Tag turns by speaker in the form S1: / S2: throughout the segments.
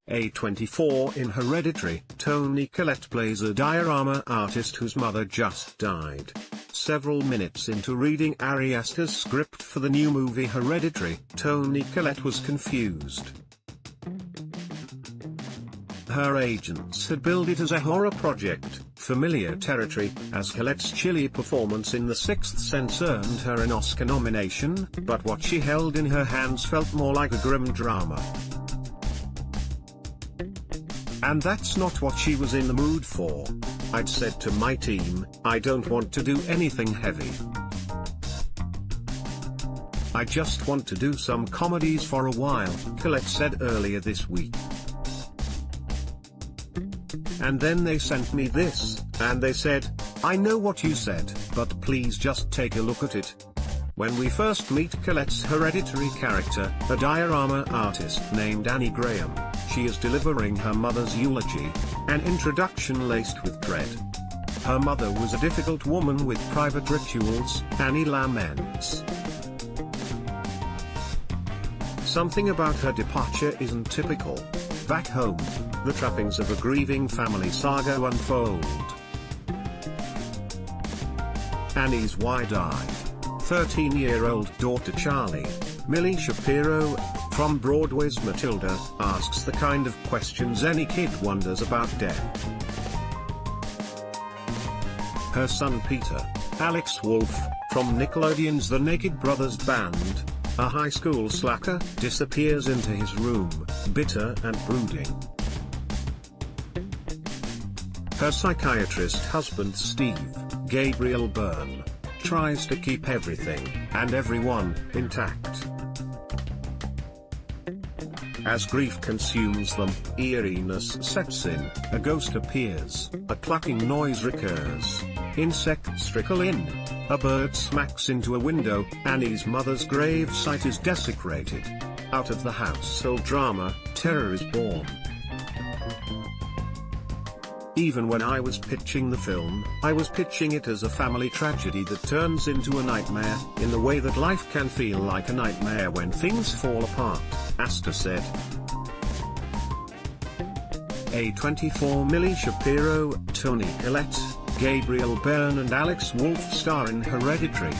S1: A24 in Hereditary, Toni Collette plays a diorama artist whose mother just died. Several minutes into reading Ari Aster's script for the new movie Hereditary, Toni Collette was confused. Her agents had billed it as a horror project, familiar territory, as Collette's chilly performance in The Sixth Sense earned her an Oscar nomination, but what she held in her hands felt more like a grim drama. And that's not what she was in the mood for. I'd said to my team, I don't want to do anything heavy. I just want to do some comedies for a while, Collette said earlier this week. And then they sent me this, and they said, I know what you said, but please just take a look at it. When we first meet Colette's hereditary character, a diorama artist named Annie Graham, she is delivering her mother's eulogy, an introduction laced with dread. Her mother was a difficult woman with private rituals, Annie laments. Something about her departure isn't typical. Back home, the trappings of a grieving family saga unfold. Annie's wide-eyed, 13-year-old daughter Charlie, Millie Shapiro, from Broadway's Matilda, asks the kind of questions any kid wonders about death. Her son Peter, Alex Wolff, from Nickelodeon's The Naked Brothers Band, a high school slacker, disappears into his room, bitter and brooding. Her psychiatrist husband Steve, Gabriel Byrne, tries to keep everything, and everyone, intact. As grief consumes them, eeriness sets in, a ghost appears, a clucking noise recurs, insects trickle in, a bird smacks into a window, Annie's mother's grave site is desecrated. Out of the household drama, terror is born. Even when I was pitching the film, I was pitching it as a family tragedy that turns into a nightmare, in the way that life can feel like a nightmare when things fall apart, Aster said. A24 Millie Shapiro, Toni Collette, Gabriel Byrne and Alex Wolff star in Hereditary.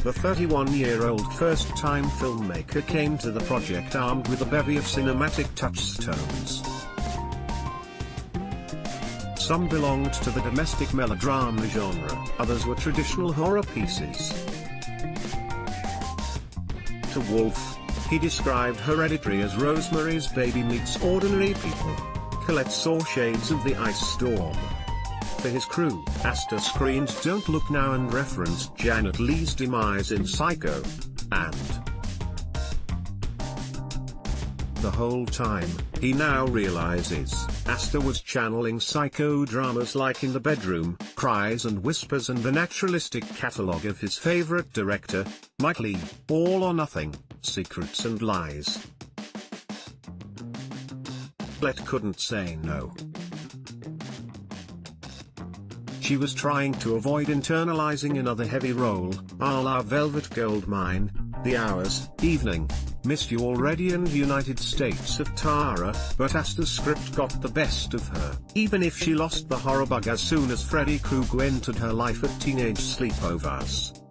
S1: The 31-year-old first-time filmmaker came to the project armed with a bevy of cinematic touchstones. Some belonged to the domestic melodrama genre, others were traditional horror pieces. To Wolff, he described Hereditary as Rosemary's Baby meets ordinary people. Collette saw shades of the ice storm. For his crew, Aster screened Don't Look Now and referenced Janet Leigh's demise in Psycho, and the whole time, he now realizes, Aster was channeling psychodramas like In the Bedroom, Cries and Whispers and the naturalistic catalogue of his favorite director, Mike Leigh, All or Nothing, Secrets and Lies. Collette couldn't say no. She was trying to avoid internalizing another heavy role, a la Velvet Goldmine, The Hours, Evening, Missed You Already and United States of Tara, but Aster's script got the best of her, even if she lost the horror bug as soon as Freddy Krueger entered her life at teenage sleepovers.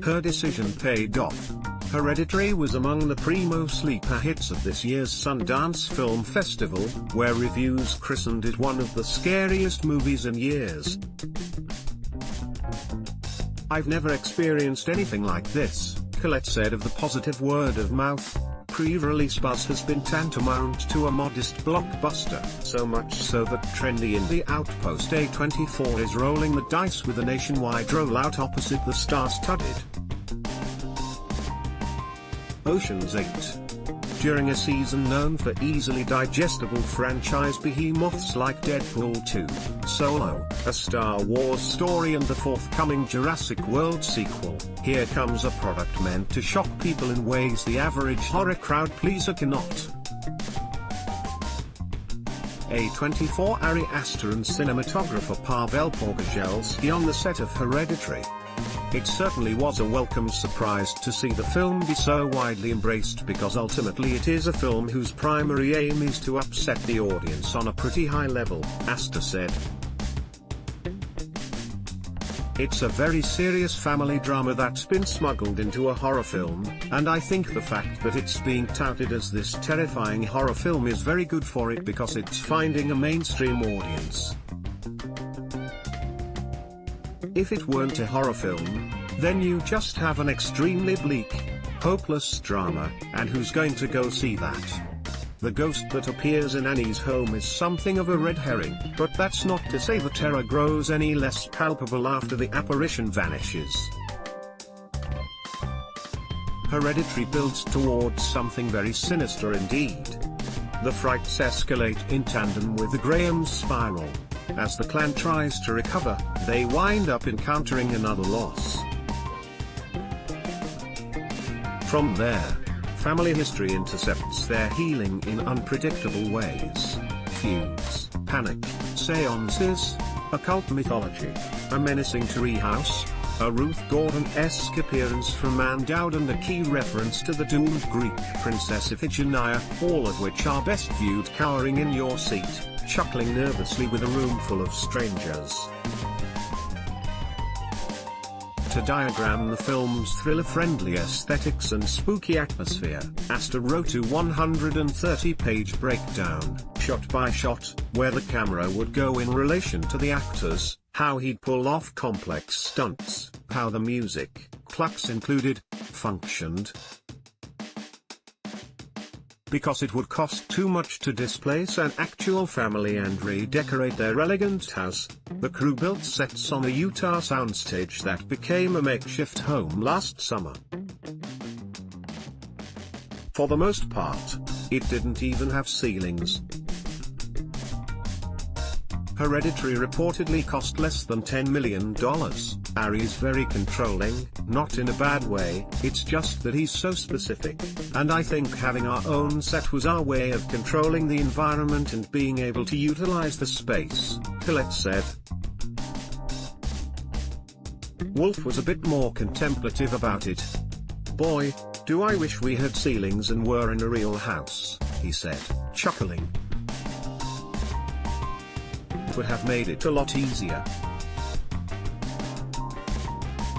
S1: Her decision paid off. Hereditary was among the primo sleeper hits of this year's Sundance Film Festival, where reviews christened it one of the scariest movies in years. I've never experienced anything like this, Collette said of the positive word of mouth. Pre-release buzz has been tantamount to a modest blockbuster, so much so that trendy indie outpost A24 is rolling the dice with a nationwide rollout opposite the star-studded Ocean's 8. During a season known for easily digestible franchise behemoths like Deadpool 2, Solo, a Star Wars story and the forthcoming Jurassic World sequel, here comes a product meant to shock people in ways the average horror crowd pleaser cannot. A24 Ari Aster and cinematographer Pavel Pogorzhelski on the set of Hereditary. It certainly was a welcome surprise to see the film be so widely embraced, because ultimately it is a film whose primary aim is to upset the audience on a pretty high level, Asta said. It's a very serious family drama that's been smuggled into a horror film, and I think the fact that it's being touted as this terrifying horror film is very good for it, because it's finding a mainstream audience. If it weren't a horror film, then you just have an extremely bleak, hopeless drama, and who's going to go see that? The ghost that appears in Annie's home is something of a red herring, but that's not to say the terror grows any less palpable after the apparition vanishes. Hereditary builds towards something very sinister indeed. The frights escalate in tandem with the Graham's spiral. As the clan tries to recover, they wind up encountering another loss. From there, family history intercepts their healing in unpredictable ways. Feuds, panic, seances, occult mythology, a menacing treehouse, a Ruth Gordon-esque appearance from Ann Dowd, and a key reference to the doomed Greek princess Iphigenia, all of which are best viewed cowering in your seat, chuckling nervously with a room full of strangers. To diagram the film's thriller-friendly aesthetics and spooky atmosphere, Asta wrote a 130-page breakdown, shot by shot, where the camera would go in relation to the actors, how he'd pull off complex stunts, how the music, clucks included, functioned. Because it would cost too much to displace an actual family and redecorate their elegant house, the crew built sets on a Utah soundstage that became a makeshift home last summer. For the most part, it didn't even have ceilings. Hereditary reportedly cost less than $10 million. Ari's very controlling, not in a bad way, it's just that he's so specific, and I think having our own set was our way of controlling the environment and being able to utilize the space, Collette said. Wolf was a bit more contemplative about it. Boy, do I wish we had ceilings and were in a real house, he said, chuckling. It would have made it a lot easier.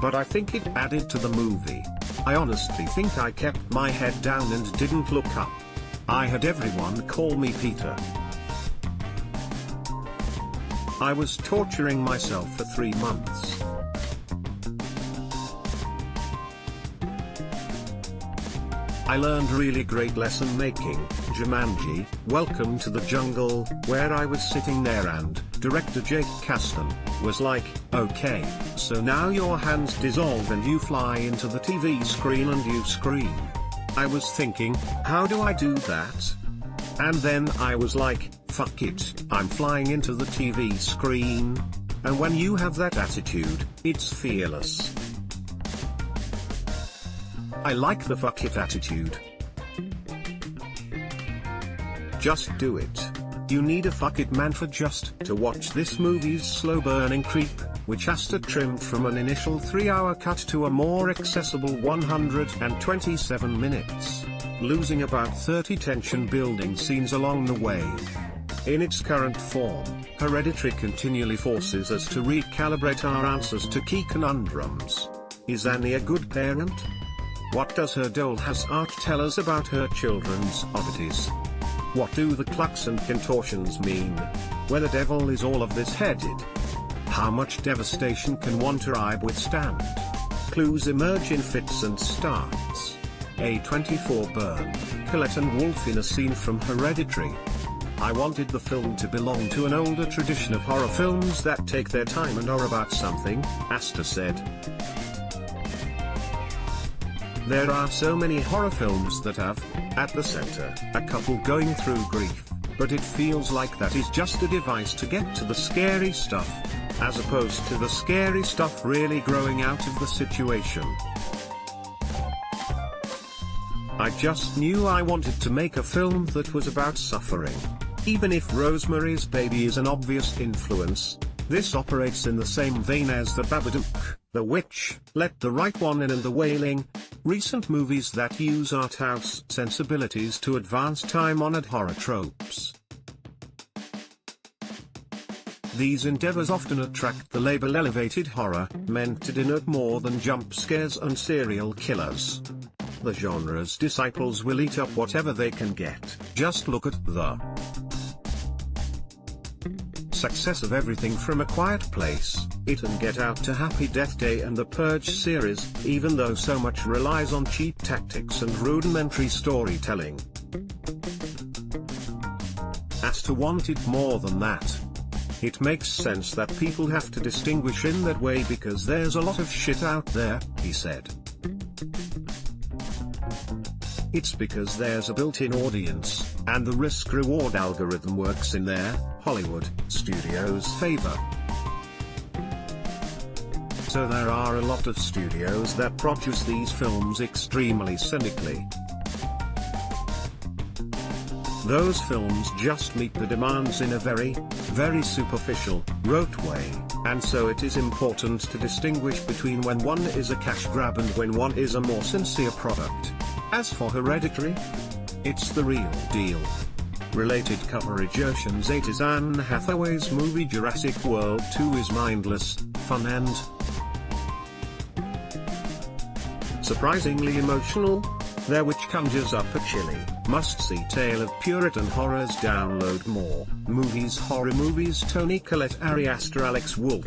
S1: But I think it added to the movie. I honestly think I kept my head down and didn't look up. I had everyone call me Peter. I was torturing myself for 3 months. I learned really great lesson making. Jumanji, Welcome to the Jungle, where I was sitting there and director Jake Kasdan was like, okay, so now your hands dissolve and you fly into the TV screen and you scream. I was thinking, how do I do that? And then I was like, fuck it, I'm flying into the TV screen. And when you have that attitude, it's fearless. I like the fuck it attitude. Just do it. You need a fuck it mantra just to watch this movie's slow burning creep, which Asta trimmed from an initial 3-hour cut to a more accessible 127 minutes, losing about 30 tension building scenes along the way. In its current form, Hereditary continually forces us to recalibrate our answers to key conundrums. Is Annie a good parent? What does her dollhouse art tell us about her children's oddities? What do the clucks and contortions mean? Where the devil is all of this headed? How much devastation can one tribe withstand? Clues emerge in fits and starts. A24 burn, Collette and Wolf in a scene from Hereditary. I wanted the film to belong to an older tradition of horror films that take their time and are about something, Asta said. There are so many horror films that have, at the center, a couple going through grief, but it feels like that is just a device to get to the scary stuff, as opposed to the scary stuff really growing out of the situation. I just knew I wanted to make a film that was about suffering. Even if Rosemary's Baby is an obvious influence, this operates in the same vein as The Babadook, The Witch, Let the Right One In and The Wailing. Recent movies that use art house sensibilities to advance time-honored horror tropes. These endeavors often attract the label elevated horror, meant to denote more than jump scares and serial killers. The genre's disciples will eat up whatever they can get. Just look at the success of everything from A Quiet Place, It and Get Out to Happy Death Day and the Purge series, even though so much relies on cheap tactics and rudimentary storytelling. As to want it more than that, it makes sense that people have to distinguish in that way because there's a lot of shit out there, he said. It's because there's a built-in audience, and the risk-reward algorithm works in their Hollywood studios' favor. So there are a lot of studios that produce these films extremely cynically. Those films just meet the demands in a very, very superficial, rote way, and so it is important to distinguish between when one is a cash grab and when one is a more sincere product. As for Hereditary, it's the real deal. Related coverage: Ocean's 8 is Anne Hathaway's movie, Jurassic World 2 is mindless, fun and surprisingly emotional. There, which conjures up a chilly, must-see tale of Puritan horrors. Download more movies, horror movies. Toni Collette, Ari Aster, Alex Wolff.